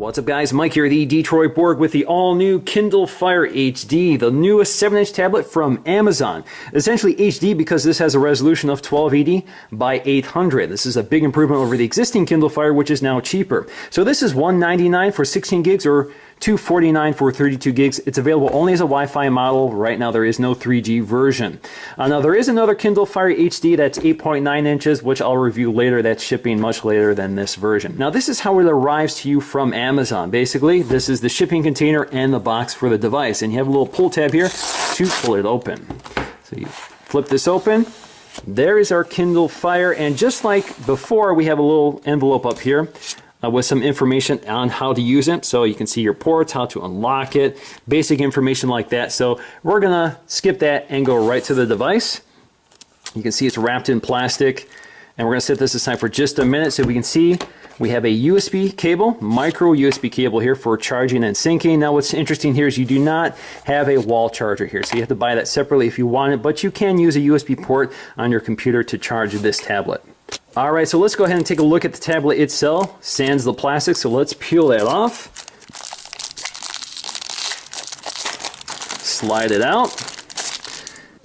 What's up guys, Mike here, the Detroit Borg with the all-new Kindle Fire HD, the newest 7-inch tablet from Amazon. Essentially HD because this has a resolution of 1280 by 800. This is a big improvement over the existing Kindle Fire, which is now cheaper. So this is $199 for 16 gigs or $249 for 32 gigs. It's available only as a Wi-Fi model. Right now there is no 3G version. Now there is another Kindle Fire HD that's 8.9 inches, which I'll review later. That's shipping much later than this version. Now this is how it arrives to you from Amazon. Basically, this is the shipping container and the box for the device. And you have a little pull tab here to pull it open. So you flip this open. There is our Kindle Fire. And just like before, we have a little envelope up here with some information on how to use it. So you can see your ports, how to unlock it, basic information like that. So we're gonna skip that and go right to the device. You can see it's wrapped in plastic, and we're gonna set this aside for just a minute so we can see we have a USB cable, micro USB cable here for charging and syncing. Now what's interesting here is you do not have a wall charger here, so you have to buy that separately if you want it, but you can use a USB port on your computer to charge this tablet. Alright, so let's go ahead and take a look at the tablet itself. Sans the plastic, so let's peel that off. Slide it out.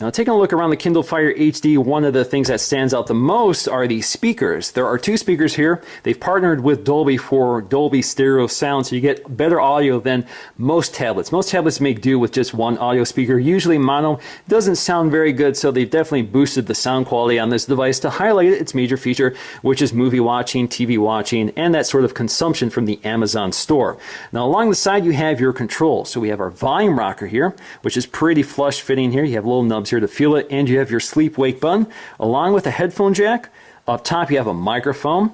Now taking a look around the Kindle Fire HD, one of the things that stands out the most are the speakers. There are two speakers here. They've partnered with Dolby for Dolby stereo sound, so you get better audio than most tablets. Most tablets make do with just one audio speaker. Usually mono doesn't sound very good, so they've definitely boosted the sound quality on this device to highlight its major feature, which is movie watching, TV watching, and that sort of consumption from the Amazon store. Now along the side you have your controls. So we have our volume rocker here, which is pretty flush fitting here. You have little nubs here to feel it, and you have your sleep wake button along with a headphone jack. Up top you have a microphone.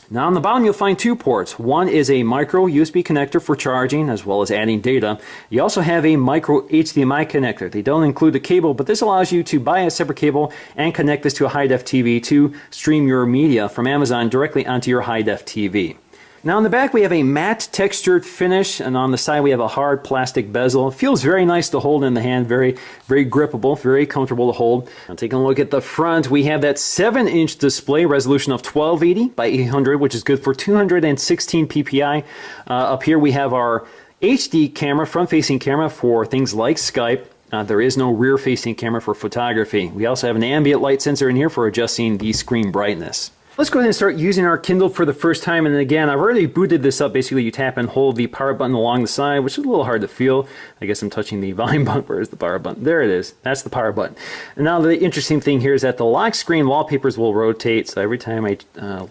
Now on the bottom you'll find two ports. One is a micro USB connector for charging as well as adding data. You also have a micro HDMI connector. They don't include the cable, but this allows you to buy a separate cable and connect this to a high-def TV to stream your media from Amazon directly onto your high-def TV. Now on the back we have a matte textured finish, and on the side we have a hard plastic bezel. It feels very nice to hold in the hand, very grippable, very comfortable to hold. Now taking a look at the front, we have that 7-inch display, resolution of 1280 by 800, which is good for 216 ppi. Up here we have our HD camera, front-facing camera for things like Skype. There is no rear-facing camera for photography. We also have an ambient light sensor in here for adjusting the screen brightness. Let's go ahead and start using our Kindle for the first time. And again, I've already booted this up. Basically, you tap and hold the power button along the side, which is a little hard to feel. I guess I'm touching the volume button. Where's the power button? There it is. That's the power button. And now the interesting thing here is that the lock screen wallpapers will rotate. So every time I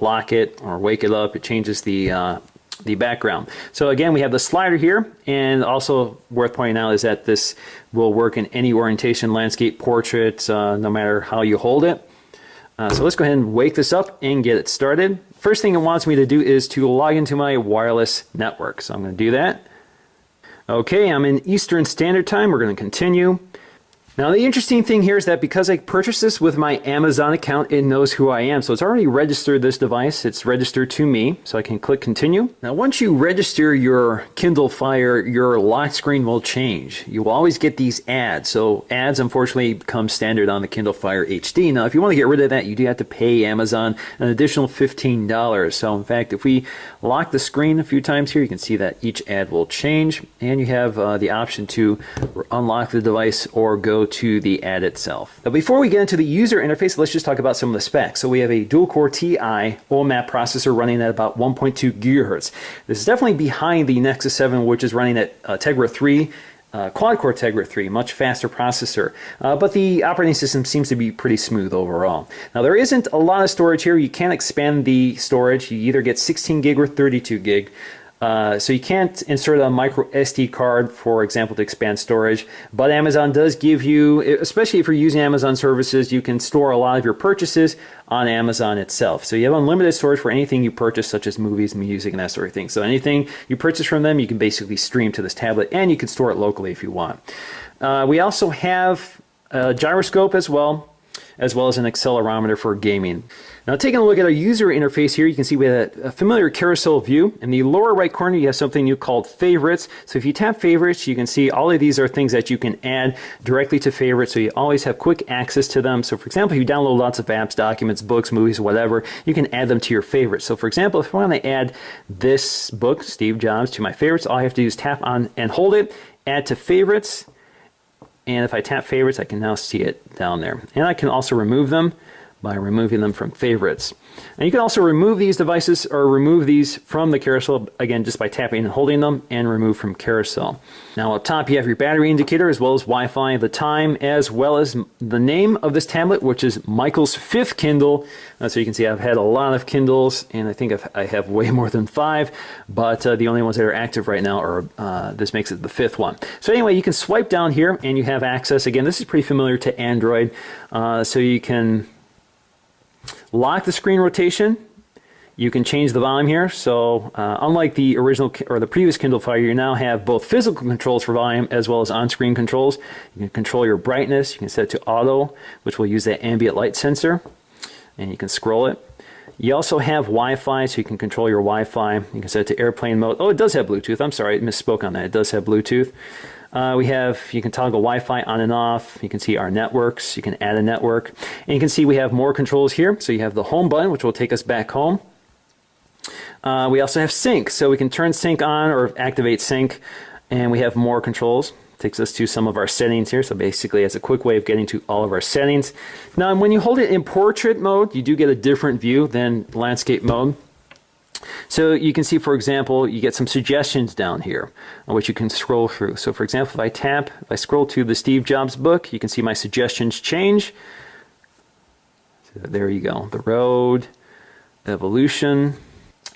lock it or wake it up, it changes the background. So again, we have the slider here, and also worth pointing out is that this will work in any orientation, landscape, portrait, no matter how you hold it. So let's go ahead and wake this up and get it started. First thing it wants me to do is to log into my wireless network. So I'm going to do that. Okay, I'm in Eastern Standard Time. We're going to continue. Now the interesting thing here is that because I purchased this with my Amazon account, it knows who I am. So it's already registered this device. It's registered to me, so I can click continue. Now once you register your Kindle Fire, your lock screen will change. You will always get these ads. So ads unfortunately become standard on the Kindle Fire HD. Now if you want to get rid of that, you do have to pay Amazon an additional $15. So in fact, if we lock the screen a few times here, you can see that each ad will change, and you have the option to unlock the device or go to the ad itself. Now before we get into the user interface, let's just talk about some of the specs. So we have a dual-core Ti OMAP processor running at about 1.2 gigahertz. This is definitely behind the Nexus 7, which is running at Tegra 3, quad-core Tegra 3, much faster processor. But the operating system seems to be pretty smooth overall. Now there isn't a lot of storage here. You can't expand the storage. You either get 16 gig or 32 gig. So you can't insert a micro SD card, for example, to expand storage, but Amazon does give you, especially if you're using Amazon services, you can store a lot of your purchases on Amazon itself. So you have unlimited storage for anything you purchase, such as movies, music, and that sort of thing. So anything you purchase from them, you can basically stream to this tablet, and you can store it locally if you want. We also have a gyroscope as well. as well as an accelerometer for gaming. Now taking a look at our user interface here, you can see we have a familiar carousel view. In the lower right corner, you have something new called favorites. So if you tap favorites, you can see all of these are things that you can add directly to favorites, so you always have quick access to them. So for example, if you download lots of apps, documents, books, movies, whatever, you can add them to your favorites. So for example, if I want to add this book, Steve Jobs, to my favorites, all I have to do is tap on and hold it, add to favorites, and if I tap favorites, I can now see it down there. And I can also remove them by removing them from favorites. And you can also remove these devices or remove these from the carousel, again, just by tapping and holding them, and remove from carousel. Now up top you have your battery indicator as well as Wi-Fi, the time, as well as the name of this tablet, which is Michael's 5th Kindle. So you can see I've had a lot of Kindles, and I think I have way more than 5, but the only ones that are active right now are, this makes it the 5th one. So anyway, you can swipe down here and you have access. Again, this is pretty familiar to Android, so you can lock the screen rotation. You can change the volume here. So unlike the original or the previous Kindle Fire, you now have both physical controls for volume as well as on-screen controls. You can control your brightness. You can set it to auto, which will use that ambient light sensor, and you can scroll it. You also have Wi-Fi, so you can control your Wi-Fi. You can set it to airplane mode. Oh, it does have Bluetooth. I'm sorry, I misspoke on that. It does have Bluetooth. You can toggle Wi-Fi on and off. You can see our networks. You can add a network. And you can see we have more controls here. So you have the home button, which will take us back home. We also have sync. So we can turn sync on or activate sync. And we have more controls. Takes us to some of our settings here. So basically it's a quick way of getting to all of our settings. Now when you hold it in portrait mode, you do get a different view than landscape mode. So you can see, for example, you get some suggestions down here, which you can scroll through. So for example, if I scroll to the Steve Jobs book, you can see my suggestions change. So there you go, the road, evolution.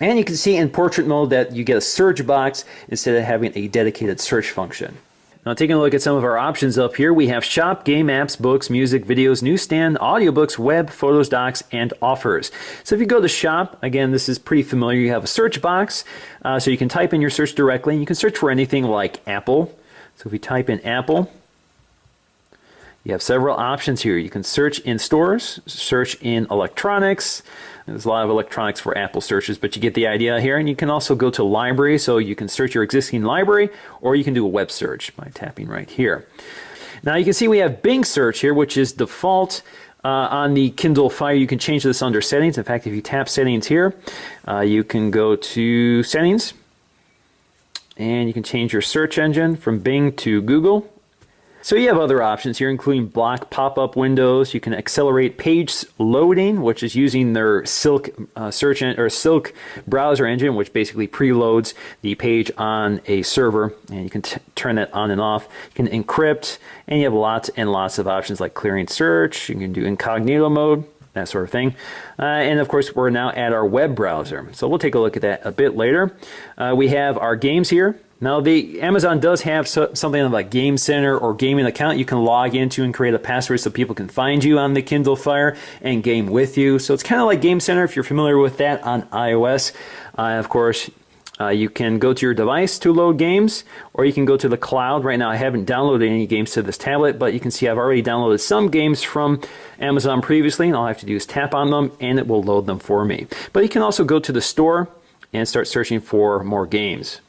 And you can see in portrait mode that you get a search box instead of having a dedicated search function. Now taking a look at some of our options up here, we have shop, game apps, books, music, videos, newsstand, audiobooks, web, photos, docs, and offers. So if you go to shop, again, this is pretty familiar. You have a search box, so you can type in your search directly. You can search for anything like Apple. So if we type in Apple, you have several options here. You can search in stores, search in electronics. There's a lot of electronics for Apple searches, but you get the idea here. And you can also go to library, so you can search your existing library, or you can do a web search by tapping right here. Now you can see we have Bing search here, which is default on the Kindle Fire. You can change this under settings. In fact, if you tap settings here, you can go to settings, and you can change your search engine from Bing to Google. So you have other options here, including block pop-up windows. You can accelerate page loading, which is using their Silk Silk browser engine, which basically preloads the page on a server, and you can turn that on and off. You can encrypt, and you have lots and lots of options like clearing search. You can do incognito mode, that sort of thing. And of course, we're now at our web browser. So we'll take a look at that a bit later. We have our games here. Now, Amazon does have something like Game Center or gaming account you can log into and create a password so people can find you on the Kindle Fire and game with you. So it's kind of like Game Center if you're familiar with that on iOS. Of course, you can go to your device to load games, or you can go to the cloud. Right now, I haven't downloaded any games to this tablet, but you can see I've already downloaded some games from Amazon previously, and all I have to do is tap on them, and it will load them for me. But you can also go to the store and start searching for more games.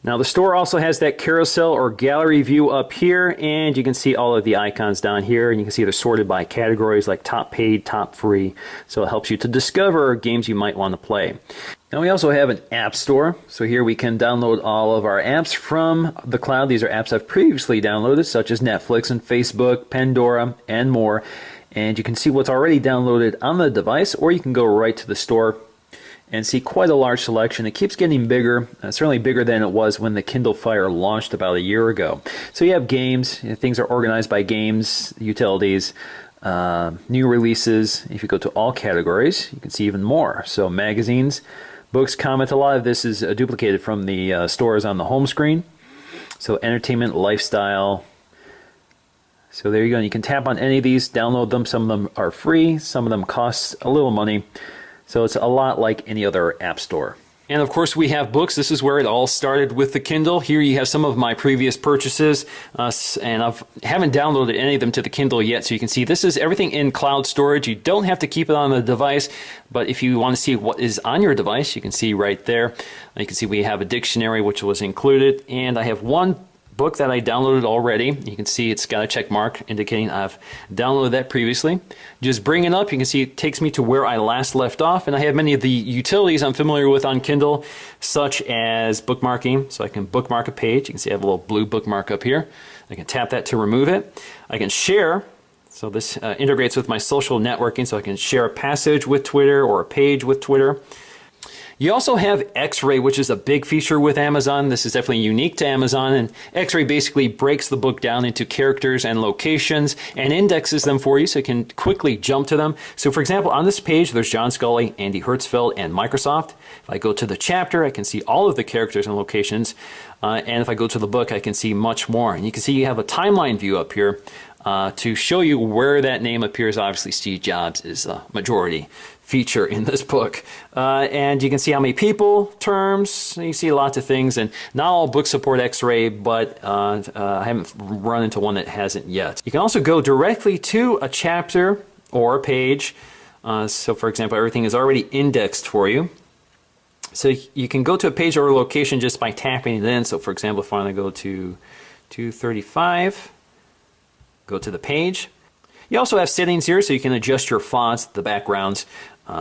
Now the store also has that carousel or gallery view up here, and you can see all of the icons down here, and you can see they're sorted by categories like top paid, top free, so it helps you to discover games you might want to play. Now we also have an app store, so here we can download all of our apps from the cloud. These are apps I've previously downloaded, such as Netflix and Facebook, Pandora, and more, and you can see what's already downloaded on the device, or you can go right to the store and see quite a large selection. It keeps getting bigger, certainly bigger than it was when the Kindle Fire launched about a year ago. So you have games, things are organized by games, utilities, new releases. If you go to all categories, you can see even more. So magazines, books, comics, a lot of this is duplicated from the stores on the home screen. So entertainment, lifestyle. So there you go. You can tap on any of these, download them. Some of them are free, some of them cost a little money. So it's a lot like any other app store. And of course we have books. This is where it all started with the Kindle. Here you have some of my previous purchases, and I haven't downloaded any of them to the Kindle yet, so you can see this is everything in cloud storage. You don't have to keep it on the device, but if you want to see what is on your device, you can see right there. You can see we have a dictionary which was included, and I have one book that I downloaded already. You can see it's got a check mark indicating I've downloaded that previously. Just bring it up, you can see it takes me to where I last left off, and I have many of the utilities I'm familiar with on Kindle, such as bookmarking. So I can bookmark a page. You can see I have a little blue bookmark up here. I can tap that to remove it. I can share. So this integrates with my social networking, so I can share a passage with Twitter or a page with Twitter. You also have X-Ray, which is a big feature with Amazon. This is definitely unique to Amazon, and X-Ray basically breaks the book down into characters and locations and indexes them for you so you can quickly jump to them. So for example, on this page, there's John Scully, Andy Hertzfeld, and Microsoft. If I go to the chapter, I can see all of the characters and locations. And if I go to the book, I can see much more. And you can see you have a timeline view up here to show you where that name appears. Obviously, Steve Jobs is a majority feature in this book. And you can see how many people, terms, you see lots of things. And not all books support X-Ray, but I haven't run into one that hasn't yet. You can also go directly to a chapter or a page. So for example, everything is already indexed for you. So you can go to a page or a location just by tapping it in. So for example, if I want to go to 235, go to the page. You also have settings here, so you can adjust your fonts, the backgrounds.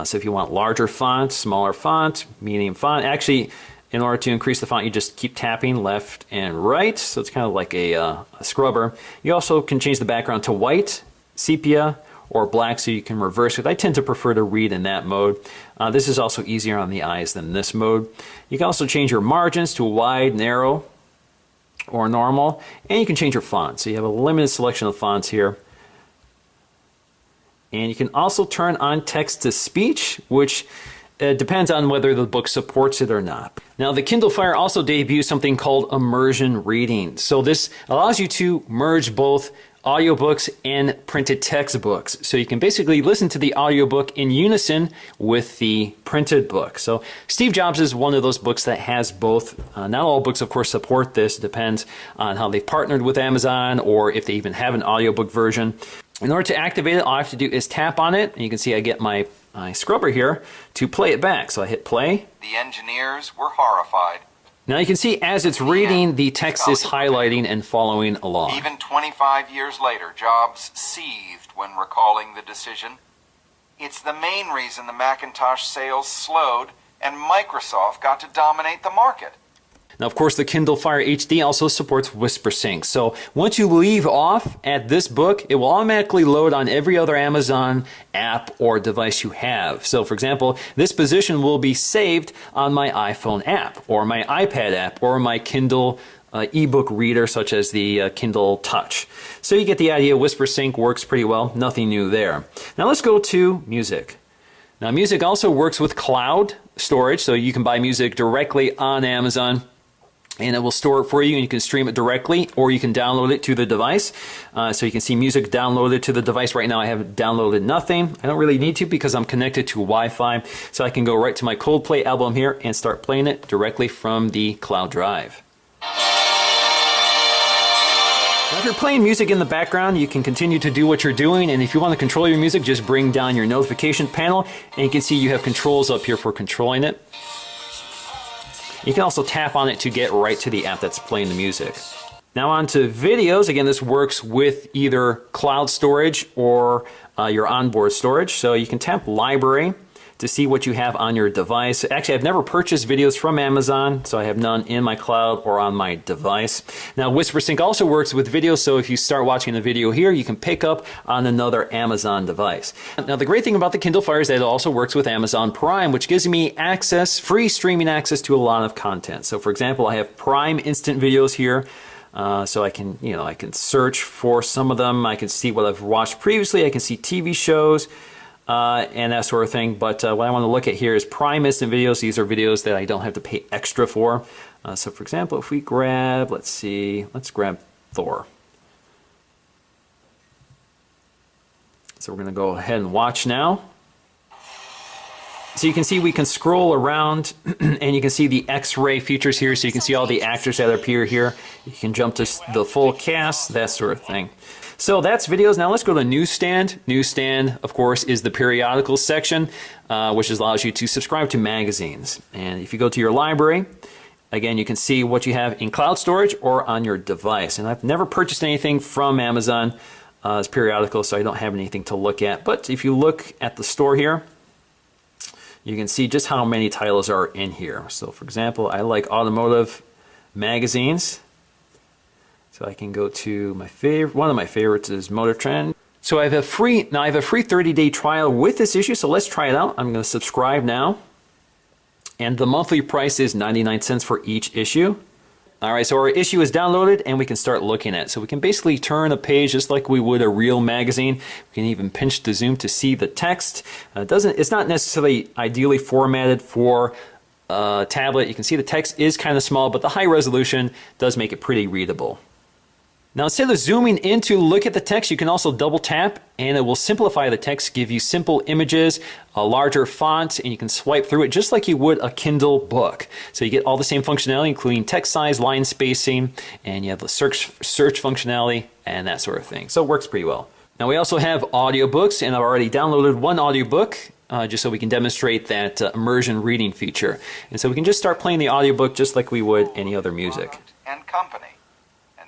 So if you want larger font, smaller font, medium font. Actually, in order to increase the font, you just keep tapping left and right. So it's kind of like a scrubber. You also can change the background to white, sepia, or black, so you can reverse it. I tend to prefer to read in that mode. This is also easier on the eyes than this mode. You can also change your margins to wide, narrow, or normal. And you can change your font. So you have a limited selection of fonts here. And you can also turn on text-to-speech, which depends on whether the book supports it or not. Now, the Kindle Fire also debuts something called immersion reading. So this allows you to merge both audiobooks and printed textbooks. So you can basically listen to the audiobook in unison with the printed book. So Steve Jobs is one of those books that has both. Not all books, of course, support this. It depends on how they've partnered with Amazon or if they even have an audiobook version. In order to activate it, all I have to do is tap on it, and you can see I get my scrubber here to play it back. So I hit play. The engineers were horrified. Now you can see as it's reading, the text is highlighting and following along. Even 25 years later, Jobs seethed when recalling the decision. It's the main reason the Macintosh sales slowed and Microsoft got to dominate the market. Now, of course, the Kindle Fire HD also supports WhisperSync. So once you leave off at this book, it will automatically load on every other Amazon app or device you have. So, for example, this position will be saved on my iPhone app or my iPad app or my Kindle ebook reader, such as the Kindle Touch. So you get the idea. WhisperSync works pretty well. Nothing new there. Now let's go to music. Now, music also works with cloud storage, so you can buy music directly on Amazon, and it will store it for you, and you can stream it directly, or you can download it to the device. So you can see music downloaded to the device. Right now I have downloaded nothing. I don't really need to because I'm connected to Wi-Fi. So I can go right to my Coldplay album here and start playing it directly from the cloud drive. Now, if you're playing music in the background, you can continue to do what you're doing, and if you want to control your music, just bring down your notification panel, and you can see you have controls up here for controlling it. You can also tap on it to get right to the app that's playing the music. Now on to videos. Again, this works with either cloud storage or your onboard storage. So you can tap Library to see what you have on your device. Actually, I've never purchased videos from Amazon, so I have none in my cloud or on my device. Now, WhisperSync also works with video, so if you start watching a video here, you can pick up on another Amazon device. Now, the great thing about the Kindle Fire is that it also works with Amazon Prime, which gives me access, free streaming access to a lot of content. So, for example, I have Prime Instant Videos here. So I can, I can search for some of them. I can see what I've watched previously. I can see TV shows. And that sort of thing. But what I want to look at here is Prime Instant Videos. These are videos that I don't have to pay extra for. So for example, if we grab, let's grab Thor. So we're going to go ahead and watch now. So you can see we can scroll around and you can see the X-ray features here, so you can see all the actors that appear here. You can jump to the full cast, that sort of thing. So that's videos. Now let's go to Newsstand. Newsstand, of course, is the periodical section, which allows you to subscribe to magazines. And if you go to your library, again, you can see what you have in cloud storage or on your device. And I've never purchased anything from Amazon as periodical, so I don't have anything to look at. But if you look at the store here, you can see just how many titles are in here. So for example, I like automotive magazines. So I can go to my favorite, one of my favorites is Motor Trend. So I have a free 30-day trial with this issue, so let's try it out. I'm going to subscribe now. And the monthly price is 99 cents for each issue. All right, so our issue is downloaded and we can start looking at it. So we can basically turn a page just like we would a real magazine. We can even pinch to zoom to see the text. It's not necessarily ideally formatted for a tablet. You can see the text is kind of small, but the high resolution does make it pretty readable. Now, instead of zooming in to look at the text, you can also double tap and it will simplify the text, give you simple images, a larger font, and you can swipe through it just like you would a Kindle book. So you get all the same functionality, including text size, line spacing, and you have the search functionality and that sort of thing. So it works pretty well. Now, we also have audiobooks, and I've already downloaded one audiobook just so we can demonstrate that immersion reading feature. And so we can just start playing the audiobook just like we would any other music. And company.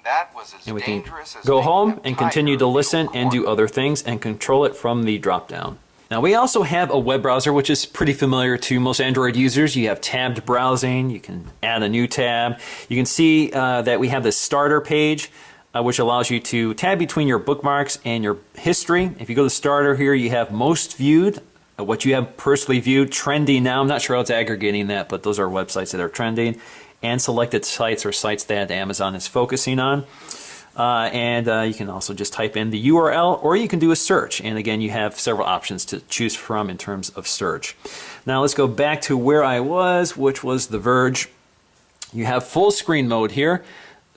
That was as and we can dangerous as go home and tiger continue to feel listen and do corn. other things and control it from the drop down. Now we also have a web browser, which is pretty familiar to most Android users. You have tabbed browsing. You can add a new tab. You can see that we have the starter page, which allows you to tab between your bookmarks and your history. If you go to starter here, you have most viewed, what you have personally viewed, trending now. I'm not sure how it's aggregating that, but those are websites that are trending, and selected sites or sites that Amazon is focusing on. You can also just type in the URL, or you can do a search. And again, you have several options to choose from in terms of search. Now let's go back to where I was, which was The Verge. You have full screen mode here.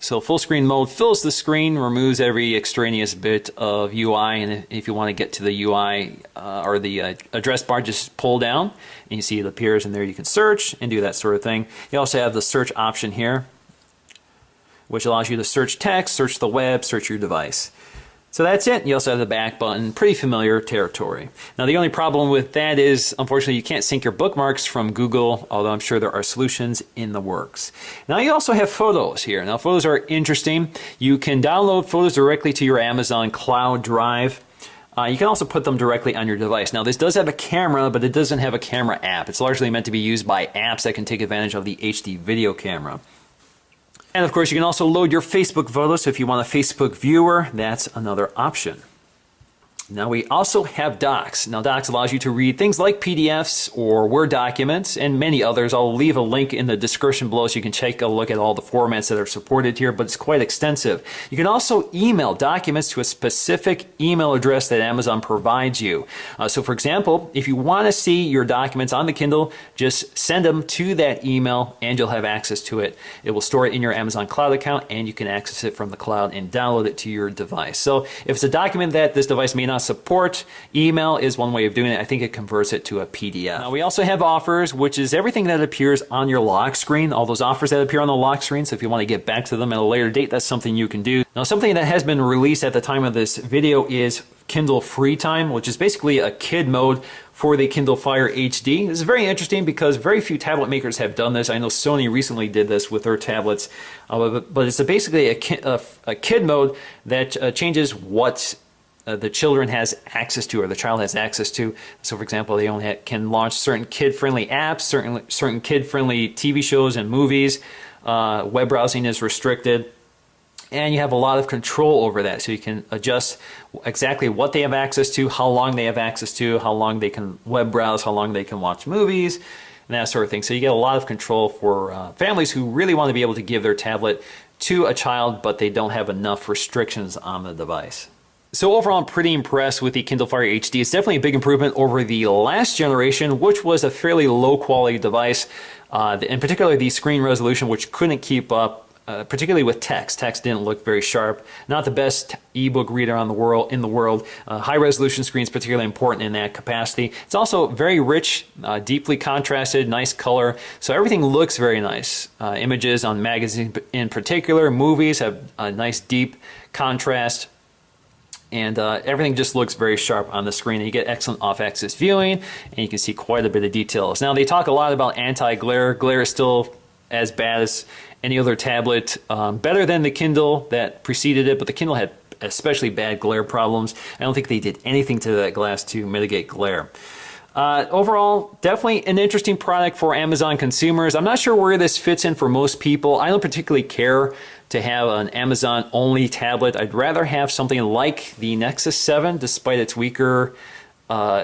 So full screen mode fills the screen, removes every extraneous bit of UI, and if you want to get to the UI or the address bar, just pull down and you see it appears, and there you can search and do that sort of thing. You also have the search option here, which allows you to search text, search the web, search your device. So that's it. You also have the back button, pretty familiar territory. Now the only problem with that is, unfortunately, you can't sync your bookmarks from Google, although I'm sure there are solutions in the works. Now you also have photos here. Now photos are interesting. You can download photos directly to your Amazon cloud drive. You can also put them directly on your device. Now this does have a camera, but it doesn't have a camera app. It's largely meant to be used by apps that can take advantage of the HD video camera. And of course, you can also load your Facebook photos. So if you want a Facebook viewer, that's another option. Now we also have Docs. Now Docs allows you to read things like PDFs or Word documents and many others. I'll leave a link in the description below so you can take a look at all the formats that are supported here, but it's quite extensive. You can also email documents to a specific email address that Amazon provides you. So for example, if you want to see your documents on the Kindle, just send them to that email and you'll have access to it. It will store it in your Amazon cloud account and you can access it from the cloud and download it to your device. So if it's a document that this device may not support, email is one way of doing it. I think it converts it to a PDF. Now we also have offers, which is everything that appears on your lock screen, all those offers that appear on the lock screen. So if you want to get back to them at a later date, that's something you can do. Now something that has been released at the time of this video is Kindle Free Time, which is basically a kid mode for the Kindle Fire HD. This is very interesting because very few tablet makers have done this. I know Sony recently did this with their tablets, but it's basically a kid mode that changes what the children has access to, or the child has access to. So for example, they only can launch certain kid-friendly apps, certain kid-friendly TV shows and movies. Web browsing is restricted. And you have a lot of control over that. So you can adjust exactly what they have access to, how long they have access to, how long they can web browse, how long they can watch movies, and that sort of thing. So you get a lot of control for families who really want to be able to give their tablet to a child, but they don't have enough restrictions on the device. So overall, I'm pretty impressed with the Kindle Fire HD. It's definitely a big improvement over the last generation, which was a fairly low quality device, in particular the screen resolution, which couldn't keep up particularly with text. Text didn't look very sharp. Not the best ebook reader in the world. High resolution screen is particularly important in that capacity. It's also very rich, deeply contrasted, nice color. So everything looks very nice. Images on magazines in particular, movies have a nice deep contrast. And everything just looks very sharp on the screen. And you get excellent off-axis viewing, and you can see quite a bit of details. Now, they talk a lot about anti-glare. Glare is still as bad as any other tablet. Better than the Kindle that preceded it, but the Kindle had especially bad glare problems. I don't think they did anything to that glass to mitigate glare. Overall, definitely an interesting product for Amazon consumers. I'm not sure where this fits in for most people. I don't particularly care to have an Amazon-only tablet. I'd rather have something like the Nexus 7, despite its weaker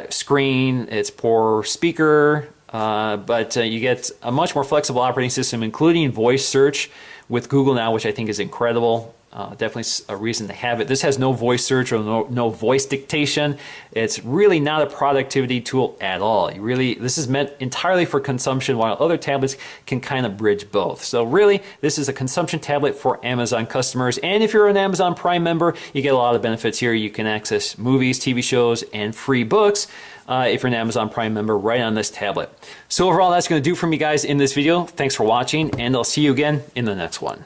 screen, its poor speaker, but you get a much more flexible operating system, including voice search with Google Now, which I think is incredible. Definitely a reason to have it. This has no voice search or no voice dictation. It's really not a productivity tool at all. This is meant entirely for consumption, while other tablets can kind of bridge both. So really, this is a consumption tablet for Amazon customers. And if you're an Amazon Prime member, you get a lot of benefits here. You can access movies, TV shows, and free books if you're an Amazon Prime member right on this tablet. So overall, that's going to do for me, guys, in this video. Thanks for watching, and I'll see you again in the next one.